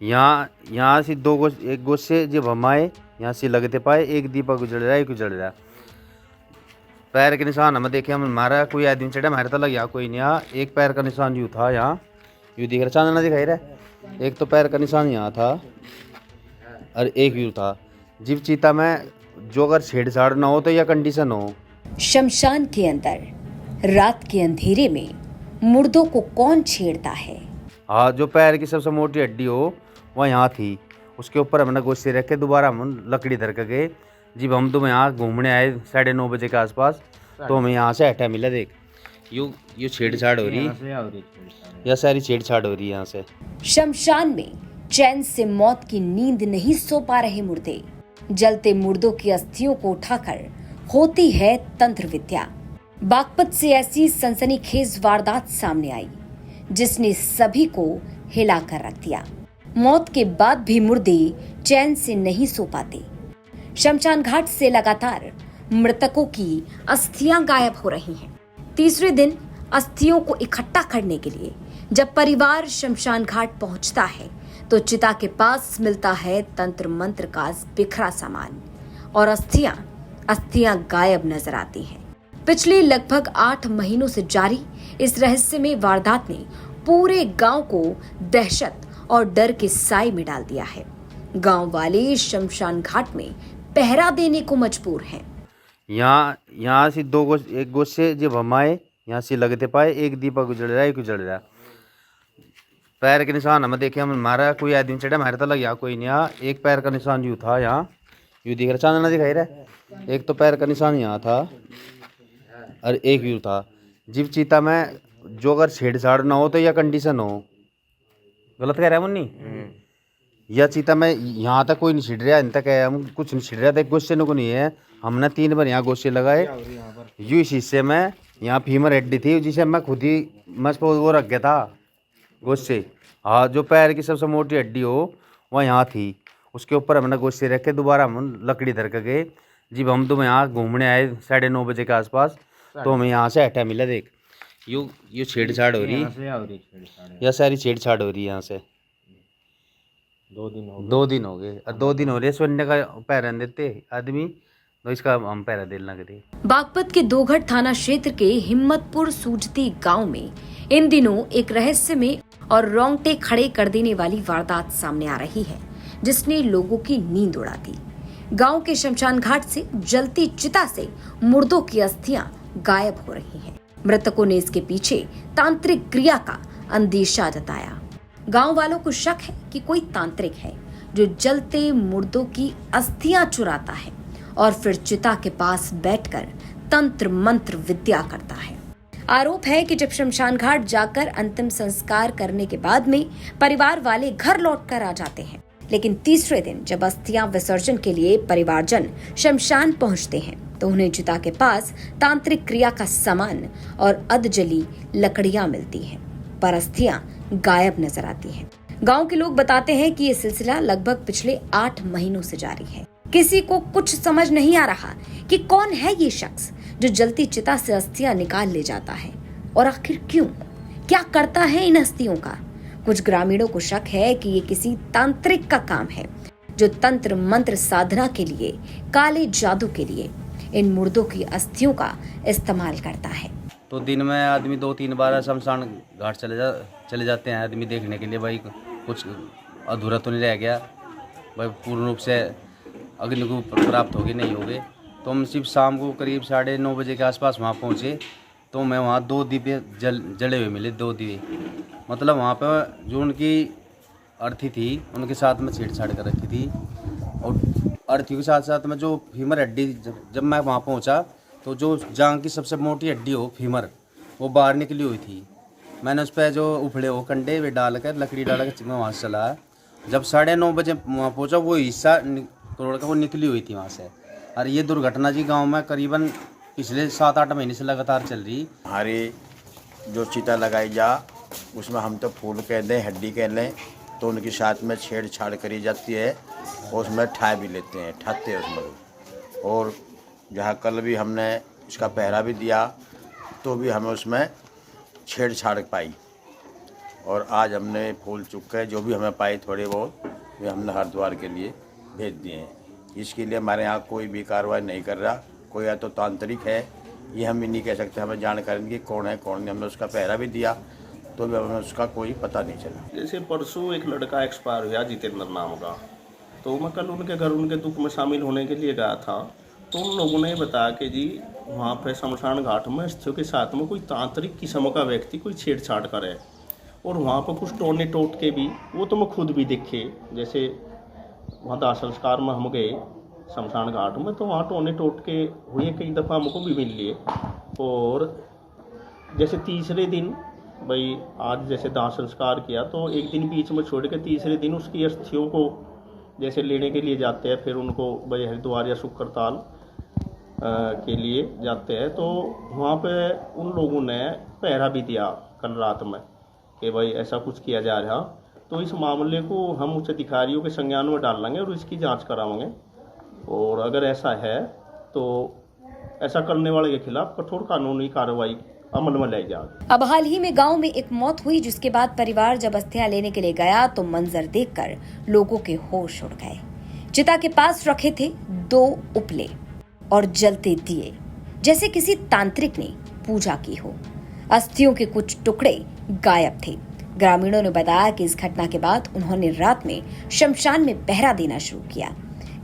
यहाँ से दो गोश एक गोश से जब हम आए यहाँ से लगते पाए एक दीपक उजड़ रहा है, एक उजड़ रहा। पैर के निशान हमें देखे, हम मारा कोई आदमी चढ़ा, हमारे तो लग यहाँ कोई नहीं। यहाँ एक पैर का निशान यूँ था, यहाँ यूँ दिख रहा, चांदना दिखाई रहा। एक तो पैर का निशान यहाँ था और एक यूँ था। जीव चीता में जो अगर छेड़छाड़ ना हो तो यह कंडीशन हो। शमशान के अंदर रात के अंधेरे में मुर्दों को कौन छेड़ता है? हाँ, जो पैर की सबसे मोटी हड्डी हो वह यहाँ थी। उसके ऊपर हमने गोश्ते रख के दोबारा हम लकड़ी धर के गए। जब हम तो यहाँ घूमने आए 9:30 बजे के आसपास, तो हमें यहाँ से हटा मिला। देख यू छेड़छाड़ हो रही, यह सारी छेड़छाड़ हो रही है यहाँ से। शमशान में चैन से मौत की नींद नहीं सो पा रहे मुर्दे। जलते मुर्दों की अस्थियों को उठाकर होती है तंत्र विद्या। बागपत से ऐसी सनसनीखेज वारदात सामने आई जिसने सभी को हिला कर रख दिया। मौत के बाद भी मुर्दे चैन से नहीं सो पाते। शमशान घाट से लगातार मृतकों की अस्थियां गायब हो रही हैं। तीसरे दिन अस्थियों को इकट्ठा करने के लिए जब परिवार शमशान घाट पहुंचता है तो चिता के पास मिलता है तंत्र मंत्र का बिखरा सामान और अस्थियां गायब नजर आती हैं। पिछले लगभग 8 महीनों से जारी इस रहस्यमय वारदात ने पूरे गांव को दहशत और डर के साए में डाल दिया है। गांव वाले शमशान घाट में पहरा देने को मजबूर हैं। यहाँ से एक गोश से जब हम आए यहाँ से लगते पाए एक दीपक उजड़ रहा है, एक उजड़ रहा। पैर के निशान हमें देखे, हम मारा कोई आदमी चढ़ा, हमारे तो लग यहाँ कोई नहीं। यहाँ एक पैर का निशान यूँ था, यहाँ यूँ दिख रहा, चांदना दिखाई रहा। एक तो पैर का निशान यहाँ था और एक यूँ था। जीव चीता में जो अगर छेड़छाड़ ना हो तो यह कंडीशन हो। गलत कह रहा है मुन्नी? यह चीता में यहाँ तक कोई नहीं छिड़ रहा, इन तक है हम कुछ नहीं छिड़ रहा था। गोश्ते को नहीं है, हमने 3 बार यहाँ गोश्ते लगाए। यू इस हिस्से में यहाँ फीमर हड्डी थी जिसे मैं खुद ही मस्त वो रख गया था गोश्ते। हाँ, जो पैर की सबसे मोटी हड्डी हो वह यहाँ थी। उसके ऊपर हमने गोश्ते रख के दोबारा हम लकड़ी धर के गए। जब हम तो यहाँ घूमने आए 9:30 बजे के आसपास, तो हमें यहाँ से हटा मिला। देख यू छेड़छाड़ हो रही, यह सारी छेड़छाड़ हो रही है यहाँ से। 2 दिन हो गए और 2 दिन हो रहे सोने का पैरा देते आदमी, तो इसका हम पैरा देना करें। बागपत के दोघट थाना क्षेत्र के हिम्मतपुर सूजती गांव में इन दिनों एक रहस्यमय और रोंगटे खड़े कर देने वाली वारदात सामने आ रही है जिसने लोगों की नींद उड़ा दी। गांव के शमशान घाट से जलती चिता से मुर्दों की अस्थियां गायब हो रही हैं। मृतकों ने इसके पीछे तांत्रिक क्रिया का अंदेशा जताया। गांव वालों को शक है कि कोई तांत्रिक है जो जलते मुर्दों की अस्थियां चुराता है और फिर चिता के पास बैठकर तंत्र मंत्र विद्या करता है। आरोप है कि जब शमशान घाट जाकर अंतिम संस्कार करने के बाद में परिवार वाले घर लौटकर आ जाते हैं, लेकिन तीसरे दिन जब अस्थियां विसर्जन के लिए परिवारजन शमशान पहुंचते हैं तो उन्हें चिता के पास तांत्रिक क्रिया का सामान और अधजली लकड़ियां मिलती हैं, पर अस्थियां गायब नजर आती हैं। गांव के लोग बताते हैं कि ये सिलसिला लगभग पिछले 8 महीनों से जारी है। किसी को कुछ समझ नहीं आ रहा कि कौन है ये शख्स जो जलती चिता से अस्थियां निकाल ले जाता है और आखिर क्यों, क्या करता है इन अस्थियों का। कुछ ग्रामीणों को शक है कि ये किसी तांत्रिक का काम है जो तंत्र मंत्र साधना के लिए, काले जादू के लिए इन मुर्दों की अस्थियों का इस्तेमाल करता है। तो दिन में आदमी 2-3 बार शमशान घाट चले जाते हैं आदमी देखने के लिए, भाई कुछ अधूरा तो नहीं रह गया, भाई पूर्ण रूप से अग्नि को प्राप्त होगी नहीं होगे। तो हम सिर्फ शाम को करीब 9:30 बजे के आसपास वहाँ पहुँचे, तो मैं वहाँ 2 दीपे जले हुए मिले, 2 दिए। मतलब वहाँ पर जो उनकी अर्थी थी उनके साथ में छेड़छाड़ कर रखी थी, और अर्थी के साथ साथ में जो फीमर हड्डी, जब मैं वहाँ पहुँचा तो जो जांग की सबसे मोटी हड्डी हो फीमर, वो बाहर निकली हुई थी। मैंने उस पर जो उफड़े हो कंडे वे डालकर, लकड़ी डालकर मैं वहाँ से चला। जब 9:30 बजे वहाँ पहुँचा, वो हिस्सा करोड़ का वो निकली हुई थी वहाँ से। और ये दुर्घटना जी गांव में करीबन पिछले 7-8 महीने से लगातार चल रही। हमारी जो चिता लगाई जा उसमें हम तो फूल कह दें, हड्डी कह लें, तो उनके साथ में छेड़छाड़ करी जाती है और उसमें ठा भी लेते हैं, ठाते हैं उसमें। और जहाँ कल भी हमने उसका पहरा भी दिया तो भी हमें उसमें छेड़छाड़ पाई। और आज हमने फूल चुके जो भी हमें पाए थोड़े बहुत वे हमने हरिद्वार के लिए भेज दिए हैं। इसके लिए हमारे यहाँ कोई भी कार्रवाई नहीं कर रहा, कोई या तो तांत्रिक है, ये हम भी नहीं कह सकते, हमें जानकारी नहीं कि कौन है कौन नहीं। हमने उसका पहरा भी दिया तो भी हमें उसका कोई पता नहीं चला। जैसे परसों एक लड़का एक्सपायर हुआ जितेंद्र नाम का, तो मैं कल उनके घर उनके दुख में शामिल होने के लिए गया था। तो उन लोगों ने बताया कि जी वहाँ पे शमशान घाट में अस्थियों के साथ में कोई तांत्रिक किस्म का व्यक्ति कोई छेड़छाड़ करे, और वहाँ पर कुछ टोने टोटके भी, वो तो मैं खुद भी देखे। जैसे वहाँ दाह संस्कार में हम गए शमशान घाट में, तो वहाँ टोने टोटके हुए, कई दफ़ा हमको भी मिल लिए। और जैसे तीसरे दिन भाई आज जैसे दाह संस्कार किया, तो एक दिन बीच में छोड़ के तीसरे दिन उसकी अस्थियों को जैसे लेने के लिए जाते हैं, फिर उनको भाई हरिद्वार या शुक्रताल के लिए जाते हैं। तो वहाँ पे उन लोगों ने पहरा भी दिया कल रात में कि भाई ऐसा कुछ किया जा रहा। तो इस मामले को हम उच्च अधिकारियों के संज्ञान में डाल लेंगे और इसकी जांच कराएंगे, और अगर ऐसा है तो ऐसा करने वाले के खिलाफ कठोर कानूनी कार्रवाई अमल में लाई जाएगी। अब हाल ही में गांव में एक मौत हुई, जिसके बाद परिवार जब अस्थियां लेने के लिए गया तो मंजर देखकर लोगों के होश उड़ गए। चिता के पास रखे थे 2 उपले और जलते दिए, जैसे किसी तांत्रिक ने पूजा की हो। अस्थियों के कुछ टुकड़े गायब थे। ग्रामीणों ने बताया कि इस घटना के बाद उन्होंने रात में शमशान में पहरा देना शुरू किया।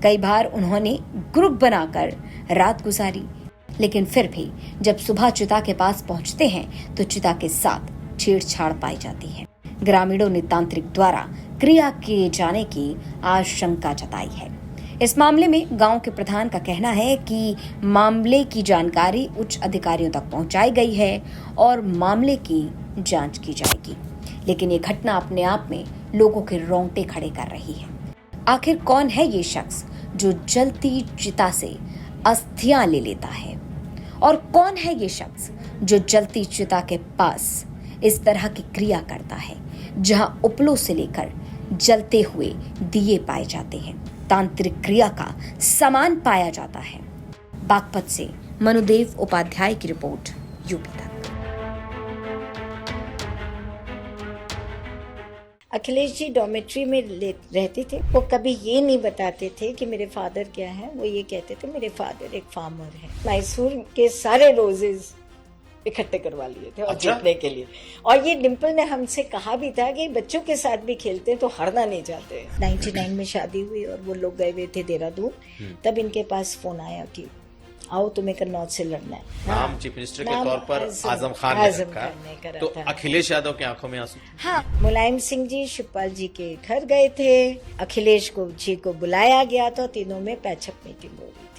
कई बार उन्होंने ग्रुप बनाकर रात गुजारी, लेकिन फिर भी जब सुबह चिता के पास पहुंचते हैं तो चिता के साथ छेड़छाड़ पाई जाती है। ग्रामीणों ने तांत्रिक द्वारा क्रिया किए जाने की आशंका जताई है। इस मामले में गांव के प्रधान का कहना है कि मामले की जानकारी उच्च अधिकारियों तक पहुंचाई गई है और मामले की जांच की जाएगी। लेकिन ये घटना अपने आप में लोगों के रोंगटे खड़े कर रही है। आखिर कौन है ये शख्स जो जलती चिता से अस्थियां ले लेता है, और कौन है ये शख्स जो जलती चिता के पास इस तरह की क्रिया करता है, जहां उपलों से लेकर जलते हुए दिए पाए जाते हैं, तांत्रिक क्रिया का सामान पाया जाता है। बागपत से मनुदेव उपाध्याय की रिपोर्ट, यूपी तक। अखिलेश जी डॉर्मेट्री में रहते थे। वो कभी ये नहीं बताते थे कि मेरे फादर क्या है, वो ये कहते थे मेरे फादर एक फार्मर है। मैसूर के सारे रोजेज इकट्ठे करवा लिए थे और जीतने के लिए। और ये डिम्पल ने हमसे कहा भी था कि बच्चों के साथ भी खेलते हैं तो हारना नहीं चाहते। 99 में शादी हुई और वो लोग गए हुए थे देहरादून। तब इनके पास फोन आया कि आओ तुम्हें कन्नौज से लड़ना है। नाम चीफ मिनिस्टर के तौर पर आजम खान ने रखा, तो अखिलेश यादव की आंखों में आंसू। हाँ, मुलायम सिंह जी शिवपाल जी के घर गए थे, अखिलेश जी को बुलाया गया तो तीनों में पैचअप मीटिंग हो गई।